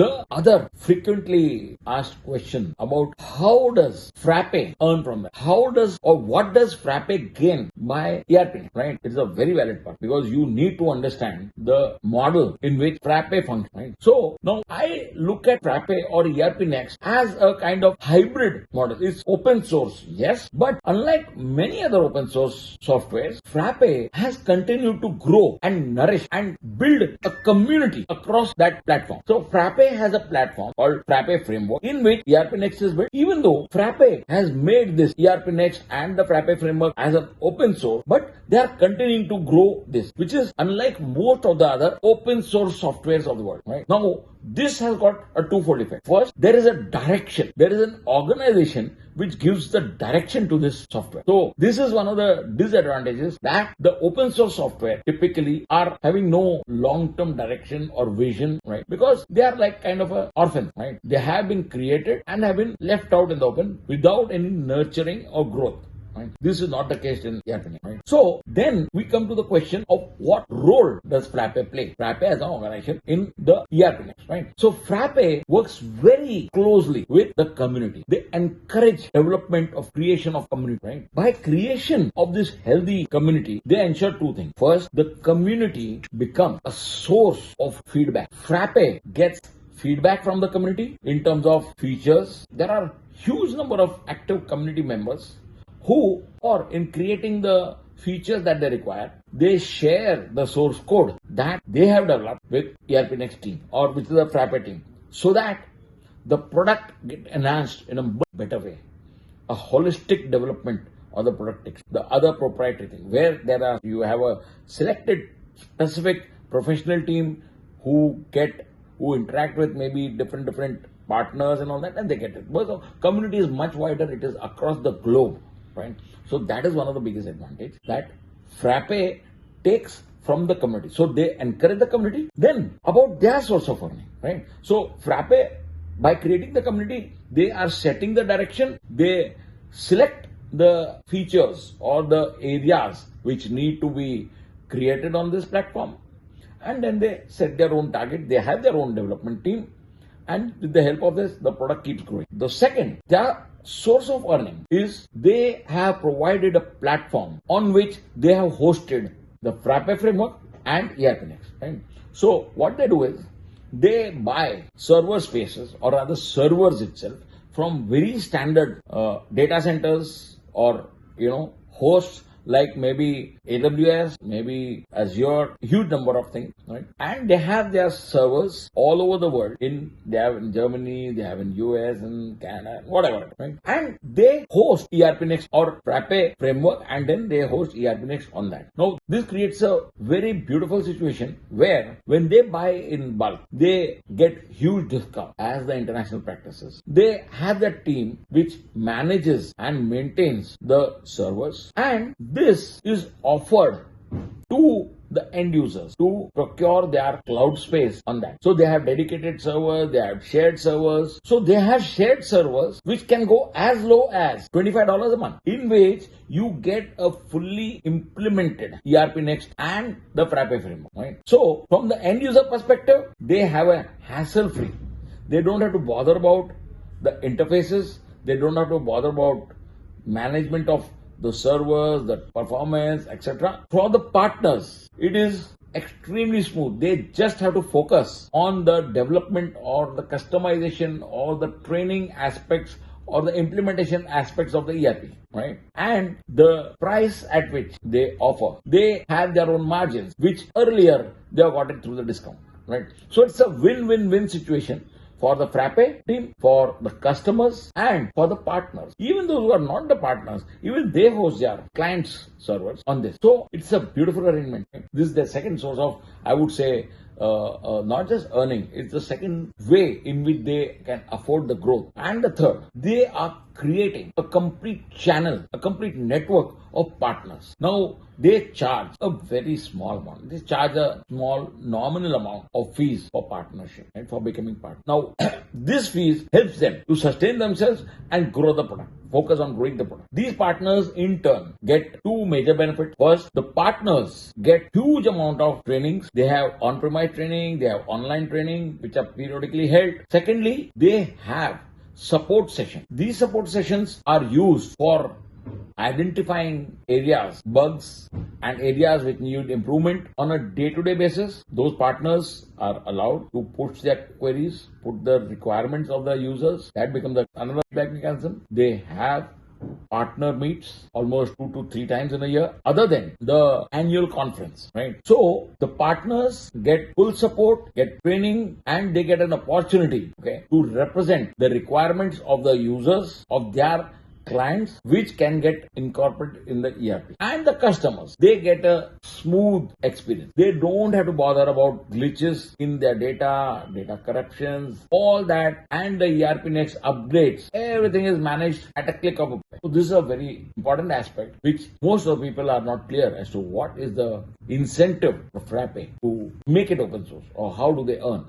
The other frequently asked question about how does Frappe earn from that? How does or what does Frappe gain by ERP? Right? It's a very valid part because you need to understand the model in which Frappe functions. Right? So now I look at Frappe or ERP Next as a kind of hybrid model. It's open source, yes, but unlike many other open source softwares, Frappe has continued to grow and nourish and build a community across that platform. So Frappe has a platform called Frappe Framework in which ERP Next is built. Even though Frappe has made this ERP Next and the Frappe Framework as an open source, but they are continuing to grow this, which is unlike most of the other open source softwares of the world. Right now, this has got a twofold effect. First, there is a direction. There is an organization which gives the direction to this software. So this is one of the disadvantages, that the open source software typically are having no long-term direction or vision, right? Because they are like kind of an orphan, right? They have been created and have been left out in the open without any nurturing or growth. Right? This is not the case in ERP. Right? So then we come to the question of what role does Frappe play? Frappe as an organization in the ERP Next, right? So Frappe works very closely with the community. They encourage development of creation of community, right? By creation of this healthy community, they ensure two things. First, the community becomes a source of feedback. Frappe gets feedback from the community in terms of features. There are huge number of active community members who are in creating the features that they require. They share the source code that they have developed with ERP Next team or with the Frappe team so that the product get enhanced in a much better way. A holistic development of the product takes. The other proprietary thing where you have a selected specific professional team who interact with maybe different partners and all that, and they get it. But the community is much wider. It is across the globe. Right? So that is one of the biggest advantages that Frappe takes from the community. So they encourage the community. Then about their source of earning, right? So Frappe, by creating the community, they are setting the direction. They select the features or the areas which need to be created on this platform, and then they set their own target. They have their own development team, and with the help of this, the product keeps growing. The second, their source of earning is they have provided a platform on which they have hosted the Frappe Framework and ERP Next. Right? So what they do is they buy server spaces or rather servers itself from very standard data centers or hosts like maybe AWS, maybe Azure, huge number of things, right? And they have their servers all over the world. They have in Germany, they have in US and Canada, whatever, right? And they host ERP Next or Frappe Framework, and then they host ERP Next on that. Now, this creates a very beautiful situation where when they buy in bulk, they get huge discount as the international practices. They have that team which manages and maintains the servers, and this is offered to the end users to procure their cloud space on that. So they have dedicated servers, they have shared servers. So they have shared servers which can go as low as $25 a month, in which you get a fully implemented ERP Next and the Frappe Framework. Right? So from the end user perspective, they have a hassle-free. They don't have to bother about the interfaces. They don't have to bother about management of the servers, the performance, etc. For the partners, it is extremely smooth. They just have to focus on the development or the customization or the training aspects or the implementation aspects of the ERP, right? And the price at which they offer, they have their own margins, which earlier they have got it through the discount, right? So it's a win-win-win situation for the Frappe team, for the customers, and for the partners. Even those who are not the partners, even they host their clients' servers on this. So it's a beautiful arrangement. This is the second source of, I would say, not just earning, it's the second way in which they can afford the growth. And the third, they are creating a complete channel, a complete network of partners. Now, they charge a very small amount. They charge a small nominal amount of fees for partnership and for becoming partner. Now, this fees helps them to sustain themselves and grow the product. Focus on growing the product. These partners in turn get two major benefits. First, the partners get huge amount of trainings. They have on-premise training, they have online training, which are periodically held. Secondly, they have support sessions. These support sessions are used for identifying areas, bugs, and areas which need improvement on a day-to-day basis. Those partners are allowed to push their queries, put the requirements of the users. That becomes another feedback mechanism. They have partner meets almost 2 to 3 times in a year, other than the annual conference, right? So the partners get full support, get training, and they get an opportunity, to represent the requirements of the users of their clients, which can get incorporated in the ERP. And the customers, they get a smooth experience. They don't have to bother about glitches in their data corruptions, all that, and the ERP next upgrades. Everything is managed at a click of a button. So this is a very important aspect which most of the people are not clear as to what is the incentive of Frappe to make it open source, or how do they earn.